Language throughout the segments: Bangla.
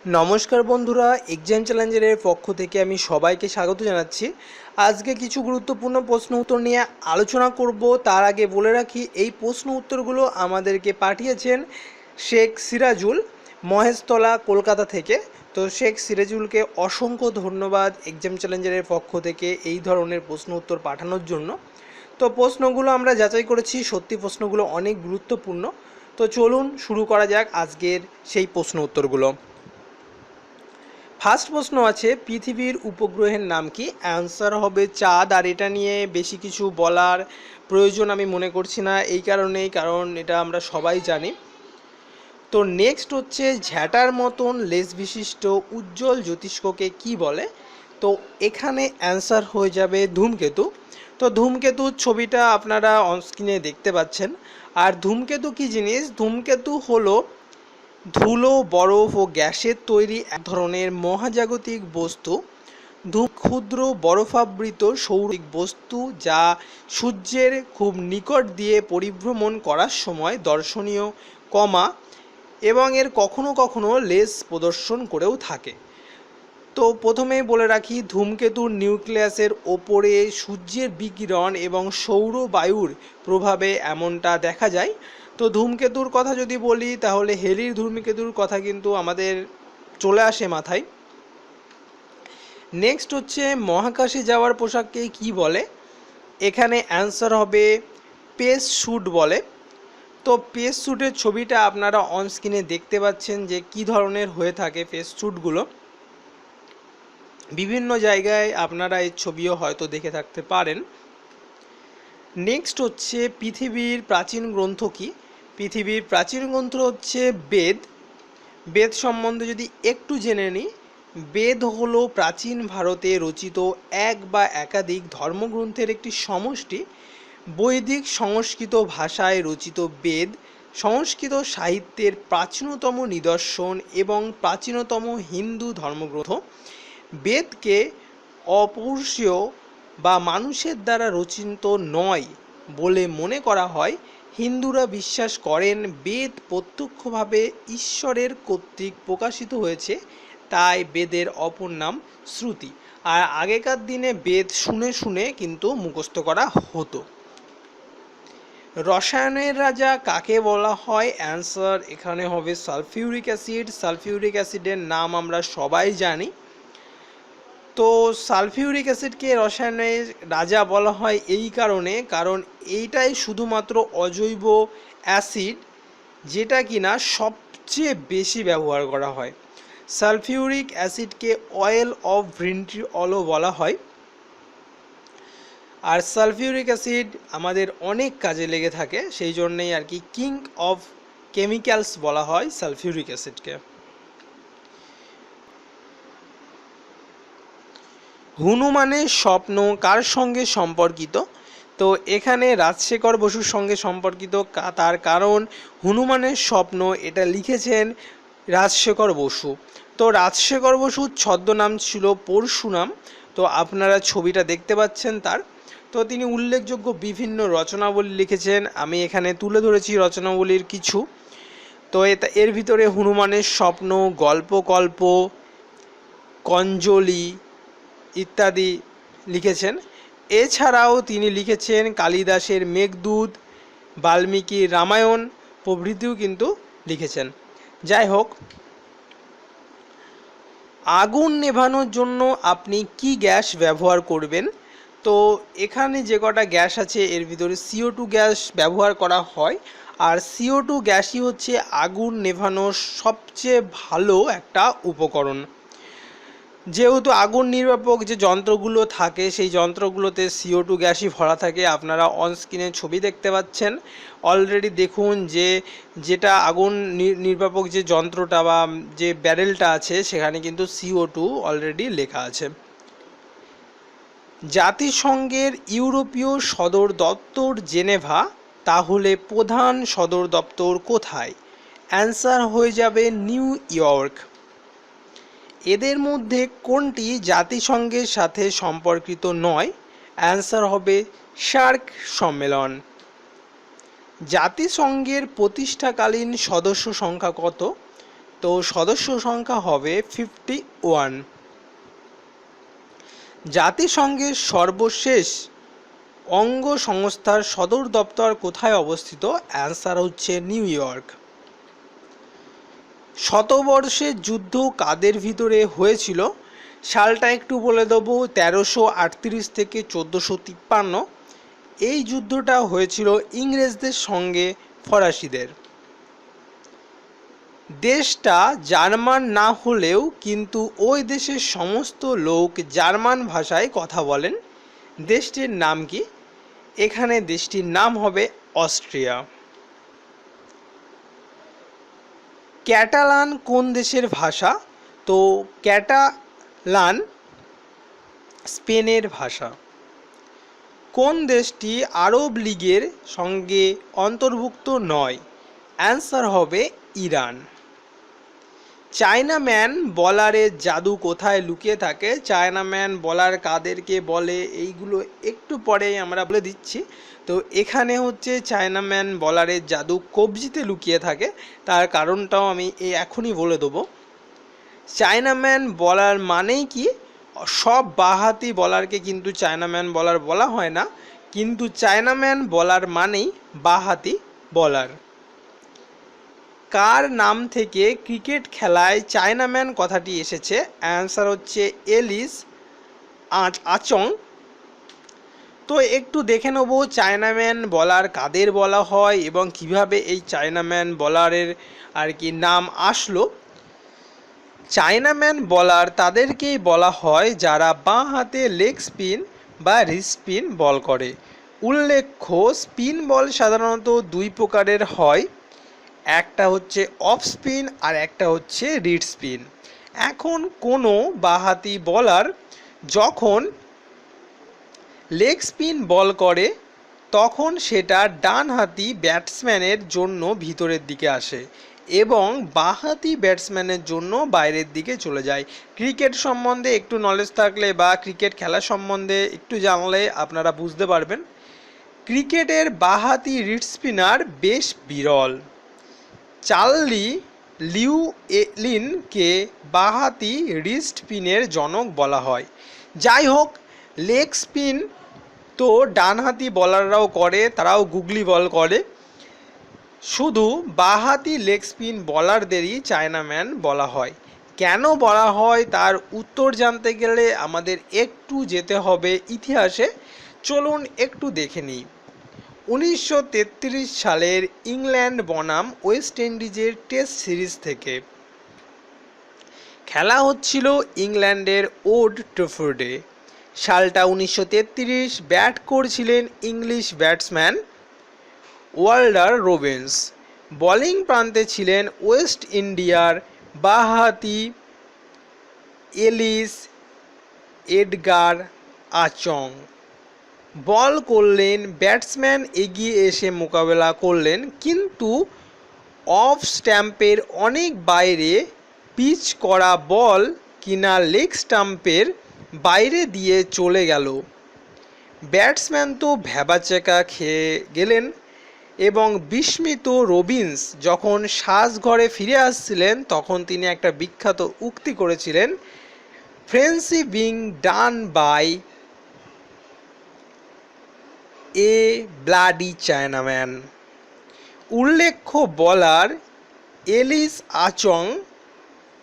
নমস্কার বন্ধুরা, এক্সাম চ্যালেঞ্জারের পক্ষ থেকে আমি সবাইকে স্বাগত জানাচ্ছি। আজকে কিছু গুরুত্বপূর্ণ প্রশ্ন উত্তর নিয়ে আলোচনা করব। তার আগে বলে রাখি, এই প্রশ্ন উত্তরগুলো আমাদেরকে পাঠিয়েছেন শেখ সিরাজুল, মহেশতলা, কলকাতা থেকে। তো শেখ সিরাজুলকে অসংখ্য ধন্যবাদ এক্সাম চ্যালেঞ্জারের পক্ষ থেকে এই ধরনের প্রশ্ন উত্তর পাঠানোর জন্য। তো প্রশ্নগুলো আমরা যাচাই করেছি, সত্যি প্রশ্নগুলো অনেক গুরুত্বপূর্ণ। তো চলুন শুরু করা যাক আজকের সেই প্রশ্ন উত্তরগুলো। ফার্স্ট প্রশ্ন আছে, পৃথিবীর উপগ্রহের নাম কি? অ্যান্সার হবে চাঁদ। আর এটা নিয়ে বেশি কিছু বলার প্রয়োজন আমি মনে করছি না, কারণ এটা আমরা সবাই জানি। তো নেক্সট হচ্ছে, ঝ্যাঁটার মতন লেজ বিশিষ্ট উজ্জ্বল জ্যোতিষ্ককে কি বলে? তো এখানে অ্যান্সার হয়ে যাবে ধূমকেতু। তো ধূমকেতুর ছবিটা আপনারা অনস্ক্রিনে দেখতে পাচ্ছেন। আর ধূমকেতু কি জিনিস? ধূমকেতু হলো ধুলো, বরফ ও গ্যাসের তৈরি এক ধরনের মহাজাগতিক বস্তু। ক্ষুদ্র বরফাবৃত সৌরিক বস্তু যা সূর্যের খুব নিকট দিয়ে পরিভ্রমণ করার সময় দর্শনীয়, এবং এর কখনো কখনো লেজ প্রদর্শন করেও থাকে। তো প্রথমেই বলে রাখি, ধূমকেতুর নিউক্লিয়াসের ওপরে সূর্যের বিকিরণ এবং সৌর বায়ুর প্রভাবে এমনটা দেখা যায়। তো ধূমকেতুর কথা যদি বলি, তাহলে হেলির ধূমকেতুর কথা কিন্তু আমাদের চলে আসে মাথায়। নেক্সট হচ্ছে, মহাকাশে যাওয়ার পোশাককে কি বলে? এখানে অ্যান্সার হবে স্পেস স্যুট বলে। তো স্পেস স্যুটের ছবিটা আপনারা অন স্ক্রিনে দেখতে পাচ্ছেন যে কী ধরনের হয়ে থাকে স্পেস স্যুটগুলো। বিভিন্ন জায়গায় আপনারা এই ছবিও হয়তো দেখে থাকতে পারেন। নেক্সট হচ্ছে, পৃথিবীর প্রাচীন গ্রন্থ কি? পৃথিবীর প্রাচীন গ্রন্থ হচ্ছে বেদ। বেদ সম্বন্ধে যদি একটু জেনে নিই, বেদ হলো প্রাচীন ভারতে রচিত এক বা একাধিক ধর্মগ্রন্থের একটি সমষ্টি। বৈদিক সংস্কৃত ভাষায় রচিত বেদ সংস্কৃত সাহিত্যের প্রাচীনতম নিদর্শন এবং প্রাচীনতম হিন্দু ধর্মগ্রন্থ। বেদকে অপৌরুষীয় বা মানুষের দ্বারা রচিত নয় বলে মনে করা হয়। হিন্দুরা বিশ্বাস করেন বেদ প্রত্যক্ষভাবে ঈশ্বরের কর্তৃক প্রকাশিত হয়েছে, তাই বেদের অপর নাম শ্রুতি। আর আগেকার দিনে বেদ শুনে শুনে কিন্তু মুখস্থ করা হতো। রসায়নের রাজা কাকে বলা হয়? অ্যান্সার এখানে হবে সালফিউরিক অ্যাসিড। সালফিউরিক অ্যাসিডের নাম আমরা সবাই জানি। তো সালফিউরিক অ্যাসিডকে রসায়নের রাজা বলা হয় এই কারণ এইটাই শুধুমাত্র অজৈব অ্যাসিড যেটা কিনা সবচেয়ে বেশি ব্যবহার করা হয়। সালফিউরিক অ্যাসিডকে অয়েল অফ ভিট্রিয়লও বলা হয়। আর সালফিউরিক অ্যাসিড আমাদের অনেক কাজে লেগে থাকে, সেই জন্যেই আর কি কিং অফ কেমিক্যালস বলা হয় সালফিউরিক অ্যাসিডকে। হনুমানের স্বপ্ন কার সঙ্গে সম্পর্কিত? তো এখানে রাজশেখর বসুর সঙ্গে সম্পর্কিত, তার কারণ হনুমানের স্বপ্ন এটা লিখেছেন রাজশেখর বসু। তো রাজশেখর বসুর ছদ্মনাম ছিল পরশুরাম। তো আপনারা ছবিটা দেখতে পাচ্ছেন তার। তো তিনি উল্লেখযোগ্য বিভিন্ন রচনাবলী লিখেছেন, আমি এখানে তুলে ধরেছি রচনাবলীর কিছু। তো এর ভিতরে হনুমানের স্বপ্ন, গল্পকল্প, কঞ্জলি ইত্যাদি লিখেছেন। এছাড়াও তিনি লিখেছেন কালিদাসের মেঘদূত, বাল্মীকির রামায়ণ প্রভৃতিও কিন্তু লিখেছেন। যাই হোক, আগুন নেভানোর জন্য আপনি কি গ্যাস ব্যবহার করবেন? তো এখানে যে কটা গ্যাস আছে এর ভিতরে CO2 গ্যাস ব্যবহার করা হয়। আর CO2 গ্যাসই হচ্ছে আগুন নেভানোর সবচেয়ে ভালো একটা উপকরণ। যেহেতু আগুন নির্বাপক যে যন্ত্রগুলো থাকে সেই যন্ত্রগুলোতে CO2 গ্যাসই ভরা থাকে। আপনারা অন স্ক্রিনে ছবি দেখতে পাচ্ছেন। অলরেডি দেখুন যে যেটা আগুন নির্বাপক যে যন্ত্রটা বা যে ব্যারেলটা আছে সেখানে কিন্তু CO2 অলরেডি লেখা আছে। জাতিসংঘের ইউরোপীয় সদর দপ্তর জেনেভা, তাহলে প্রধান সদর দপ্তর কোথায়? অ্যান্সার হয়ে যাবে নিউ ইয়র্ক। এদের মধ্যে কোনটি জাতিসংঘের সাথে সম্পর্কিত নয়? অ্যান্সার হবে সার্ক সম্মেলন। জাতিসংঘের প্রতিষ্ঠাকালীন সদস্য সংখ্যা কত? তো সদস্য সংখ্যা হবে 51। জাতিসংঘের সর্বশেষ অঙ্গ সংস্থার সদর দপ্তর কোথায় অবস্থিত? অ্যান্সার হচ্ছে নিউ ইয়র্ক। শতবর্ষের যুদ্ধ কাদের ভিতরে হয়েছিল? সালটা একটু বলে দেবো, 1338 থেকে 1453। এই যুদ্ধটা হয়েছিল ইংরেজদের সঙ্গে ফরাসিদের। দেশটা জার্মান না হলেও কিন্তু ওই দেশের সমস্ত লোক জার্মান ভাষায় কথা বলেন। দেশটির নাম কি? এখানে দেশটির নাম হবে অস্ট্রিয়া। ক্যাটালান কোন দেশের ভাষা? তো ক্যাটালান স্পেনের ভাষা। কোন দেশটি আরব লীগের সঙ্গে অন্তর্ভুক্ত নয়? অ্যান্সার হবে ইরান। চায়নাম্যান বলারের জাদু কোথায় লুকিয়ে থাকে? চায়নাম্যান বলার কাদেরকে বলে এইগুলো একটু পরেই আমরা বলে দিচ্ছি। তো এখানে হচ্ছে চায়নাম্যান বলারের জাদু কবজিতে লুকিয়ে থাকে, তার কারণটাও আমি এখনই বলে দেবো। চায়নাম্যান বলার মানেই কি? সব বাঁহাতি বলারকে কিন্তু চায়নাম্যান বলার বলা হয় না, কিন্তু চায়নাম্যান বলার মানেই বাঁহাতি বলার। কার নাম থেকে ক্রিকেট খেলায় চায়নাম্যান কথাটি এসেছে? অ্যান্সার হচ্ছে এলিস আচং। তো একটু দেখে নেব চায়নাম্যান বলার কাদের বলা হয় এবং কিভাবে এই চায়নাম্যান বলারের নাম আসলো। চায়নাম্যান বলার তাদেরকেই বলা হয় যারা বাঁ হাতে লেগ স্পিন বা রিস্ট স্পিন বল করে। উল্লেখ্য, স্পিন বল সাধারণত দুই প্রকারের হয়, একটা হচ্ছে অফ স্পিন আর একটা হচ্ছে রিড স্পিন। এখন কোনো বাঁহাতি বলার যখন লেগ স্পিন বল করে তখন সেটা ডানহাতি ব্যাটসম্যানের জন্য ভিতরের দিকে আসে এবং বাঁহাতি ব্যাটসম্যানের জন্য বাইরের দিকে চলে যায়। ক্রিকেট সম্বন্ধে একটু নলেজ থাকলে বা ক্রিকেট খেলা সম্বন্ধে একটু জানলে আপনারা বুঝতে পারবেন। ক্রিকেটের বাঁহাতি রিড স্পিনার বেশ বিরল। চার্লি লিউলিনকে বাঁহাতি রিস্ট স্পিনের জনক বলা হয়। যাই হোক, লেগ স্পিন তো ডানহাতি বলাররাও করে, তারাও গুগলি বল করে। শুধু বাঁহাতি লেগ স্পিন বলারদেরই চায়নাম্যান বলা হয়। কেন বলা হয় তার উত্তর জানতে গেলে আমাদের একটু যেতে হবে ইতিহাসে। চলুন একটু দেখে নিই। 1933 সালের ইংল্যান্ড বনাম ওয়েস্ট ইন্ডিজের টেস্ট সিরিজ থেকে খেলা হচ্ছিল ইংল্যান্ডের ওল্ড ট্রাফোর্ডে। সালটা 1933। ব্যাট করছিলেন English batsman Walter Robbins. Bowling প্রান্তে ছিলেন ওয়েস্ট ইন্ডিয়ার বাঁহাতি এলিস এডগার আচং। বল করলেন, ব্যাটসম্যান এগিয়ে এসে মোকাবেলা করলেন, কিন্তু অফ স্ট্যাম্পের অনেক বাইরে পিচ করা বল কিনা লেগ স্টাম্পের বাইরে দিয়ে চলে গেল। ব্যাটসম্যান তো ভ্যাবাচ্যাকা খেয়ে গেলেন এবং বিস্মিত রবিন্স যখন সাজঘরে ফিরে আসছিলেন তখন তিনি একটা বিখ্যাত উক্তি করেছিলেন, frenzy being done by a bloody Chinaman. উল্লেখ্য, বলার এলিস আচং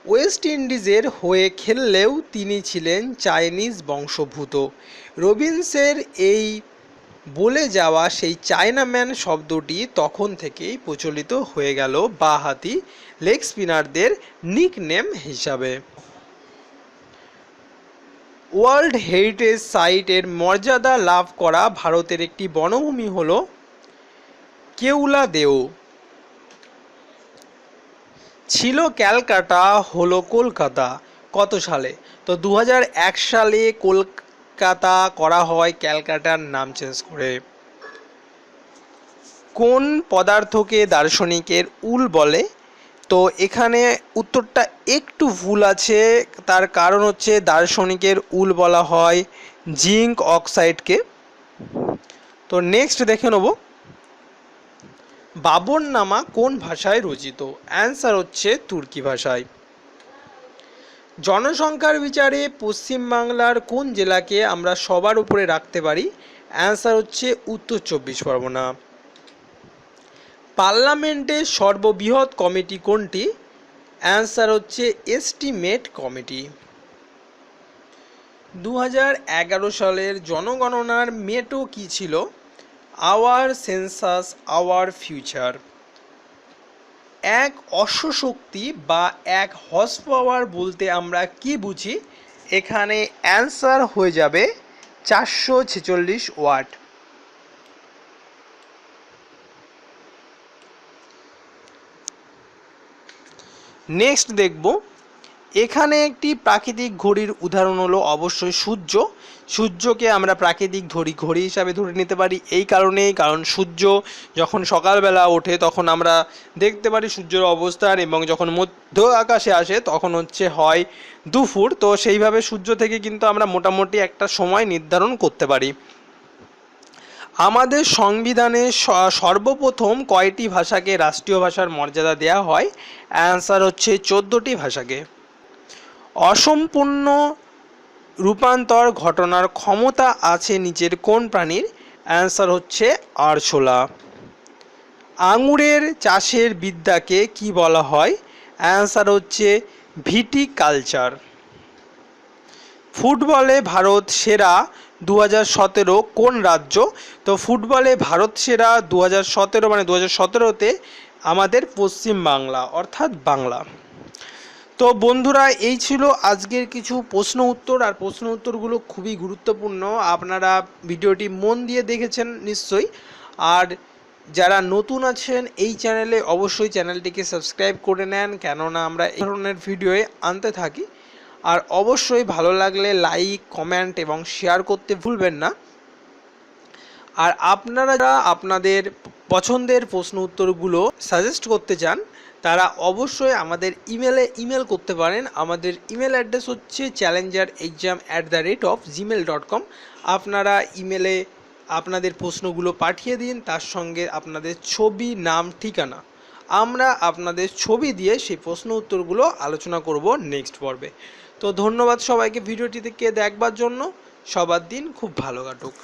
ওয়েস্ট ইন্ডিজের হয়ে খেললেও তিনি ছিলেন চাইনিজ বংশোদ্ভূত। রবিন্সের এই বলে যাওয়া সেই চায়নাম্যান শব্দটি তখন থেকেই প্রচলিত হয়ে গেল বাঁহাতি লেগ স্পিনারদের নিকনেম হিসাবে। ওয়ার্ল্ড হেরিটেজ সাইটের মর্যাদা লাভ করা ভারতের একটি বনভূমি হল কেওলাদেও। ছিল ক্যালকাটা, হলো কলকাতা। কত সালে? তো 2001 সালে কলকাতা করা হয় ক্যালকাটার নাম চেঞ্জ করে। কোন পদার্থকে দার্শনিকের উল বলে? তো এখানে উত্তরটা একটু ভুল আছে, তার কারণ হচ্ছে দার্শনিকের উল বলা হয় জিঙ্ক অক্সাইডকে। তো নেক্সট দেখে নেব, বাবরনামা কোন ভাষায় রচিত? অ্যান্সার হচ্ছে তুর্কি ভাষায়। জনসংখ্যার বিচারে পশ্চিমবাংলার কোন জেলাকে আমরা সবার উপরে রাখতে পারি? অ্যান্সার হচ্ছে উত্তর চব্বিশ পরগনা। পার্লামেন্টের সর্ববৃহৎ কমিটি কোনটি? অ্যান্সার হচ্ছে এস্টিমেট কমিটি। 2011 সালের জনগণনার মেটো কী ছিল? Hour census our future. এক অশ্বশক্তি বা এক হর্স পাওয়ার বলতে আমরা কি বুঝি? এখানে অ্যান্সার হয়ে যাবে 446 ওয়াট। নেক্সট দেখব, এখানে একটি প্রাকৃতিক ঘড়ির উদাহরণ হলো অবশ্যই সূর্য। সূর্যকে আমরা প্রাকৃতিক ঘড়ি হিসাবে ধরে নিতে পারি এই কারণেই, কারণ সূর্য যখন সকালবেলা ওঠে তখন আমরা দেখতে পারি সূর্যের অবস্থান, এবং যখন মধ্য আকাশে আসে তখন হয় দুপুর। তো সেইভাবে সূর্য থেকে কিন্তু আমরা মোটামুটি একটা সময় নির্ধারণ করতে পারি। আমাদের সংবিধানে সর্বপ্রথম কয়টি ভাষাকে রাষ্ট্রীয় ভাষার মর্যাদা দেওয়া হয়? অ্যান্সার হচ্ছে 14টি ভাষাকে। অসম্পূর্ণ রূপান্তর ঘটনার ক্ষমতা আছে নিচের কোন প্রাণীর? অ্যান্সার হচ্ছে আরশোলা। আঙুরের চাষের বিদ্যাকে কি বলা হয়? অ্যান্সার হচ্ছে ভিটিকালচার। ফুটবলে ভারত সেরা 2017 কোন রাজ্য? তো ফুটবলে ভারত সেরা 2017 মানে 2017তে আমাদের পশ্চিমবাংলা অর্থাৎ বাংলা। তো বন্ধুরা, এই ছিল আজকের কিছু প্রশ্ন উত্তর, আর প্রশ্ন উত্তরগুলো খুবই গুরুত্বপূর্ণ। আপনারা ভিডিওটি মন দিয়ে দেখেছেন নিশ্চয়ই। আর যারা নতুন আছেন এই চ্যানেলে, অবশ্যই চ্যানেলটিকে সাবস্ক্রাইব করে নেন, কেননা আমরা এই ধরনের ভিডিও আনতে থাকি। আর অবশ্যই ভালো লাগলে লাইক, কমেন্ট এবং শেয়ার করতে ভুলবেন না। আর আপনারা যারা আপনাদের পছন্দের প্রশ্ন উত্তরগুলো সাজেস্ট করতে চান তারা অবশ্যই আমাদের ইমেল করতে পারেন। আমাদের ইমেল অ্যাড্রেস হচ্ছে challengerexam@gmail.com। আপনারা ইমেলে আপনাদের প্রশ্নগুলো পাঠিয়ে দিন, তার সঙ্গে আপনাদের ছবি, নাম, ঠিকানা। আমরা আপনাদের ছবি দিয়ে সেই প্রশ্ন উত্তরগুলো আলোচনা করব নেক্সট পর্বে। তো ধন্যবাদ সবাইকে ভিডিওটিতে দেখবার জন্য। সবার দিন খুব ভালো কাটুক।